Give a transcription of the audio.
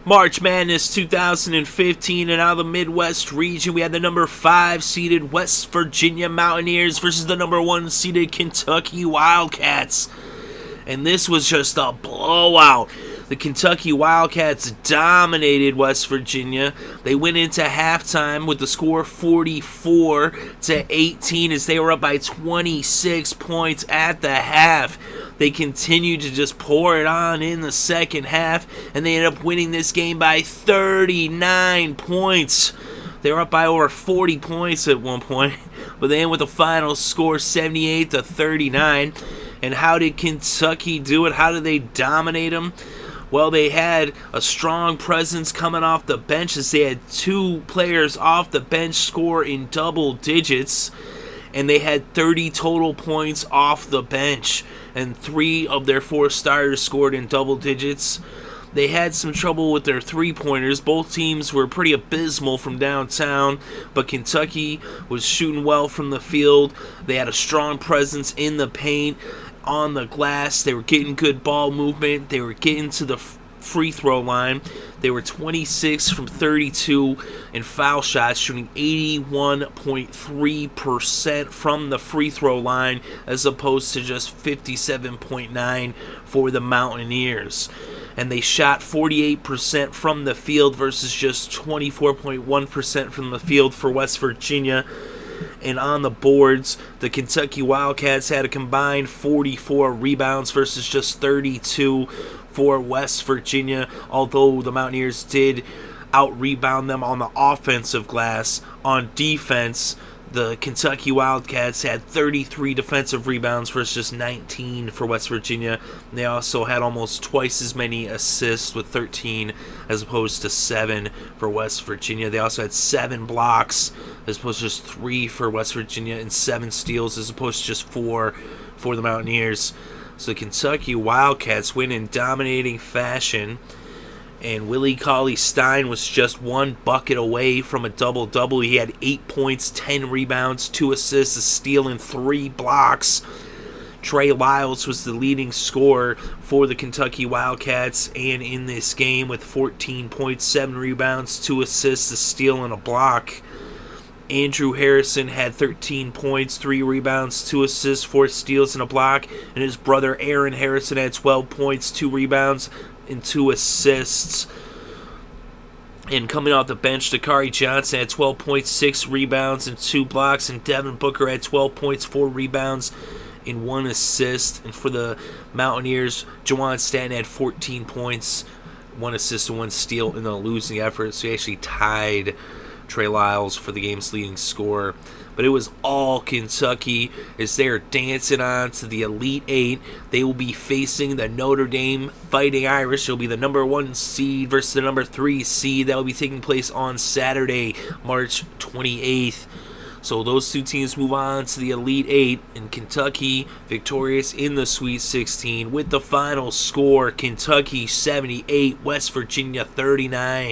March Madness 2015, and out of the Midwest region, we had the number 5 seeded West Virginia Mountaineers versus the number 1 seeded Kentucky Wildcats. And this was just a blowout. The Kentucky Wildcats dominated West Virginia. They went into halftime with the score 44-18 as they were up by 26 points at the half. They continued to just pour it on in the second half, and they ended up winning this game by 39 points. They were up by over 40 points at one point, but they ended with a final score 78-39. And how did Kentucky do it? How did they dominate them? Well, they had a strong presence coming off the bench as they had 2 players off the bench score in double digits, and they had 30 total points off the bench, and 3 of their 4 starters scored in double digits. They had some trouble with their three-pointers. Both teams were pretty abysmal from downtown, but Kentucky was shooting well from the field. They had a strong presence in the paint, on the glass. They were getting good ball movement. They were getting to the free throw line. They were 26 from 32 in foul shots, shooting 81.3% from the free throw line as opposed to just 57.9% for the Mountaineers. And they shot 48% from the field versus just 24.1% from the field for West Virginia. And on the boards, the Kentucky Wildcats had a combined 44 rebounds versus just 32 for West Virginia, although the Mountaineers did out-rebound them on the offensive glass. On defense, the Kentucky Wildcats had 33 defensive rebounds versus just 19 for West Virginia. They also had almost twice as many assists with 13 as opposed to 7 for West Virginia. They also had 7 blocks as opposed to just 3 for West Virginia and 7 steals as opposed to just 4 for the Mountaineers. So the Kentucky Wildcats win in dominating fashion. And Willie Cauley-Stein was just 1 bucket away from a double-double. He had 8 points, 10 rebounds, 2 assists, a steal, and 3 blocks. Trey Lyles was the leading scorer for the Kentucky Wildcats and in this game with 14 points, 7 rebounds, 2 assists, a steal, and a block. Andrew Harrison had 13 points, 3 rebounds, 2 assists, 4 steals, and a block. And his brother Aaron Harrison had 12 points, 2 rebounds, and 2 assists. And coming off the bench, Dakari Johnson had 12 points, 6 rebounds, and 2 blocks. And Devin Booker had 12 points, 4 rebounds, and 1 assist. And for the Mountaineers, Juwan Stanton had 14 points, 1 assist, and 1 steal in the losing effort. So he actually tied Trey Lyles for the game's leading scorer. But it was all Kentucky as they're dancing on to the Elite Eight. They will be facing the Notre Dame Fighting Irish. It'll be the number 1 seed versus the number 3 seed. That will be taking place on Saturday, March 28th. So those 2 teams move on to the Elite Eight, and Kentucky victorious in the Sweet 16 with the final score, Kentucky 78, West Virginia 39.